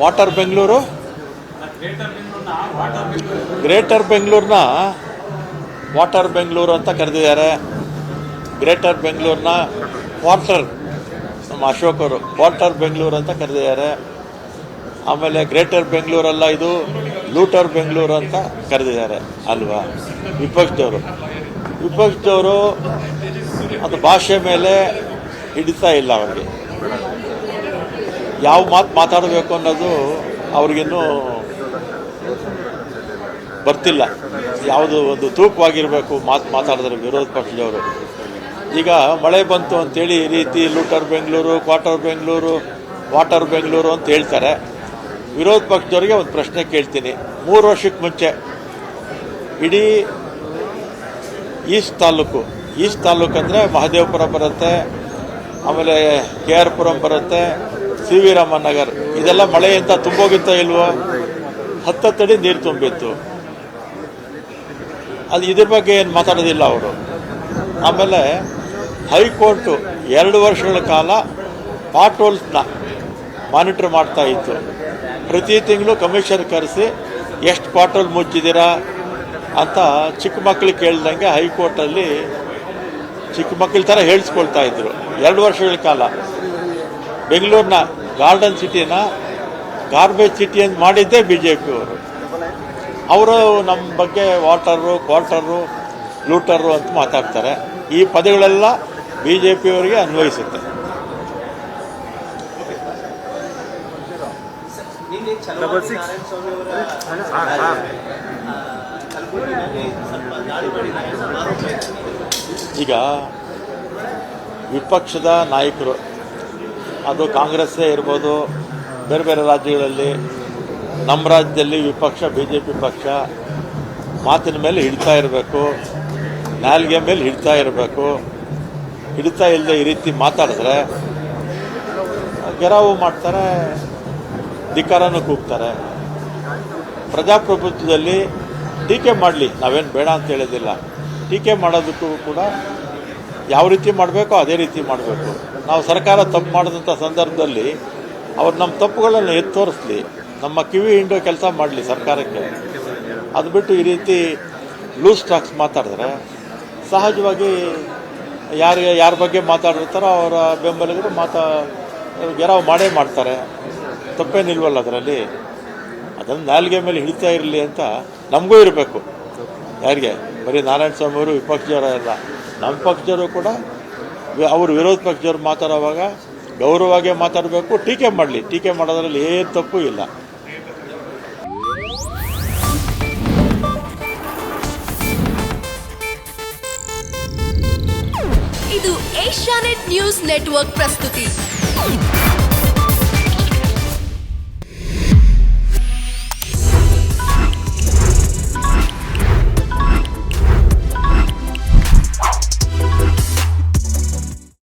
Water Bengaluru greater ಬೆಂಗಳೂರನ್ನ water Bengaluru ಅಂತ ಕರೆದಿದ್ದಾರೆ. ಗ್ರೇಟರ್ ಬೆಂಗಳೂರನ್ನ ಕ್ವಾರ್ಟರ್, ನಮ್ಮ ಅಶೋಕ್ ಅವರು ಕ್ವಾರ್ಟರ್ ಬೆಂಗಳೂರು ಅಂತ ಕರೆದಿದ್ದಾರೆ. ಆಮೇಲೆ ಗ್ರೇಟರ್ ಬೆಂಗಳೂರಲ್ಲ, ಇದು ಲೂಟರ್ ಬೆಂಗಳೂರು ಅಂತ ಕರೆದಿದ್ದಾರೆ ಅಲ್ವಾ ವಿಪಕ್ಷದವರು ಅದು ಭಾಷೆ ಮೇಲೆ ಹಿಡಿತಾ ಇಲ್ಲ. ಅವ್ರಿಗೆ ಯಾವ ಮಾತು ಮಾತಾಡಬೇಕು ಅನ್ನೋದು ಅವ್ರಿಗಿನ್ನೂ ಬರ್ತಿಲ್ಲ. ಯಾವುದು ಒಂದು ತೂಕವಾಗಿರಬೇಕು ಮಾತಾಡಿದ್ರೆ ವಿರೋಧ ಪಕ್ಷದವರು. ಈಗ ಮಳೆ ಬಂತು ಅಂತೇಳಿ ಈ ರೀತಿ looter Bengaluru, quarter Bengaluru, water Bengaluru ಅಂತ ಹೇಳ್ತಾರೆ. ವಿರೋಧ ಪಕ್ಷದವರಿಗೆ ಒಂದು ಪ್ರಶ್ನೆ ಕೇಳ್ತೀನಿ. 3 ವರ್ಷಕ್ಕೆ ಮುಂಚೆ ಇಡೀ ಈಸ್ಟ್ ತಾಲೂಕು ಅಂದರೆ ಮಹದೇವಪುರ ಬರುತ್ತೆ, ಆಮೇಲೆ KR ಪುರಂ ಬರುತ್ತೆ, CV ರಾಮನ್ ನಗರ್, ಇದೆಲ್ಲ ಮಳೆಯಿಂದ ತುಂಬೋಗಿತ್ತ ಇಲ್ವೋ? 10 ಅಡಿ ನೀರು ತುಂಬಿತ್ತು. ಅದು ಇದ್ರ ಬಗ್ಗೆ ಏನು ಮಾತಾಡೋದಿಲ್ಲ ಅವರು. ಆಮೇಲೆ ಹೈಕೋರ್ಟು 2 ವರ್ಷಗಳ ಕಾಲ ಪಾಟ್ ಹೋಲ್ಸ್ನ ಮಾನಿಟ್ರ್ ಮಾಡ್ತಾ ಇತ್ತು. ಪ್ರತಿ ತಿಂಗಳು ಕಮಿಷನ್ ಕರೆಸಿ ಎಷ್ಟು ಪಾಟ್ ಹೋಲ್ ಮುಚ್ಚಿದ್ದೀರಾ ಅಂತ ಚಿಕ್ಕ ಮಕ್ಕಳಿಗೆ ಕೇಳ್ದಂಗೆ ಹೈಕೋರ್ಟಲ್ಲಿ ಚಿಕ್ಕ ಮಕ್ಕಳ ಥರ ಹೇಳಿಸ್ಕೊಳ್ತಾ ಇದ್ರು 2 ವರ್ಷಗಳ ಕಾಲ. ಬೆಂಗಳೂರಿನ ಗಾರ್ಡನ್ ಸಿಟಿನ ಗಾರ್ಬೇಜ್ ಸಿಟಿ ಅಂತ ಮಾಡಿದ್ದೇ BJP ಅವರು ನಮ್ಮ ಬಗ್ಗೆ ವಾಟರು, ಕ್ವಾರ್ಟರು, ಲೂಟರು ಅಂತ ಮಾತಾಡ್ತಾರೆ. ಈ ಪದಗಳೆಲ್ಲ BJP ಅವರಿಗೆ ಅನ್ವಯಿಸುತ್ತೆ. ಈಗ ವಿಪಕ್ಷದ ನಾಯಕರು, ಅದು ಕಾಂಗ್ರೆಸ್ಸೇ ಇರ್ಬೋದು, ಬೇರೆ ಬೇರೆ ರಾಜ್ಯಗಳಲ್ಲಿ, ನಮ್ಮ ರಾಜ್ಯದಲ್ಲಿ ವಿಪಕ್ಷ BJP ಪಕ್ಷ ಮಾತಿನ ಮೇಲೆ ಹಿಡ್ತಾ ಇರಬೇಕು, ನಾಲ್ಗೆ ಮೇಲೆ ಹಿಡ್ತಾ ಇರಬೇಕು. ಹಿಡ್ತಾ ಇಲ್ಲದೆ ಈ ರೀತಿ ಮಾತಾಡಿದ್ರೆ ಗೆರಾವು ಮಾಡ್ತಾರೆ, ಧಿಕ್ಕಾರನೂ ಕೂಗ್ತಾರೆ. ಪ್ರಜಾಪ್ರಭುತ್ವದಲ್ಲಿ ಟೀಕೆ ಮಾಡಲಿ, ನಾವೇನು ಬೇಡ ಅಂತ ಹೇಳೋದಿಲ್ಲ. ಟೀಕೆ ಮಾಡೋದಕ್ಕೂ ಕೂಡ ಯಾವ ರೀತಿ ಮಾಡಬೇಕೋ ಅದೇ ರೀತಿ ಮಾಡಬೇಕು. ನಾವು ಸರ್ಕಾರ ತಪ್ಪು ಮಾಡಿದಂಥ ಸಂದರ್ಭದಲ್ಲಿ ಅವ್ರು ನಮ್ಮ ತಪ್ಪುಗಳನ್ನು ಎತ್ತಿ ತೋರಿಸ್ಲಿ, ನಮ್ಮ ಕಿವಿ ಹಿಂಡೋ ಕೆಲಸ ಮಾಡಲಿ ಸರ್ಕಾರಕ್ಕೆ. ಅದು ಬಿಟ್ಟು ಈ ರೀತಿ ಲೂಸ್ ಟಾಕ್ಸ್ ಮಾತಾಡಿದ್ರೆ ಸಹಜವಾಗಿ ಯಾರ ಬಗ್ಗೆ ಮಾತಾಡಿರ್ತಾರೋ ಅವರ ಬೆಂಬಲಿಗರು ಗೆರಾವ್ ಮಾಡೇ ಮಾಡ್ತಾರೆ. ತಪ್ಪೇನಿಲ್ವಲ್ಲ ಅದರಲ್ಲಿ. ಅದನ್ನು ನಾಲ್ಗೆ ಮೇಲೆ ಹಿಡಿತಾ ಇರಲಿ ಅಂತ ನಮಗೂ ಇರಬೇಕು. ಯಾರಿಗೆ? ಬರೀ ನಾರಾಯಣ ಸ್ವಾಮಿ ಅವರು ವಿಪಕ್ಷದವರಲ್ಲ, ನಮ್ಮ ಪಕ್ಷದವರು ಕೂಡ ಅವರು ವಿರೋಧ ಪಕ್ಷದವ್ರು ಮಾತಾಡುವಾಗ ಗೌರವವಾಗಿ ಮಾತಾಡಬೇಕು. ಟೀಕೆ ಮಾಡಲಿ, ಟೀಕೆ ಮಾಡೋದ್ರಲ್ಲಿ ಏನು ತಪ್ಪು ಇಲ್ಲ. ಇದು ಏಷ್ಯಾನೆಟ್ ನ್ಯೂಸ್ ನೆಟ್ವರ್ಕ್ ಪ್ರಸ್ತುತಿ.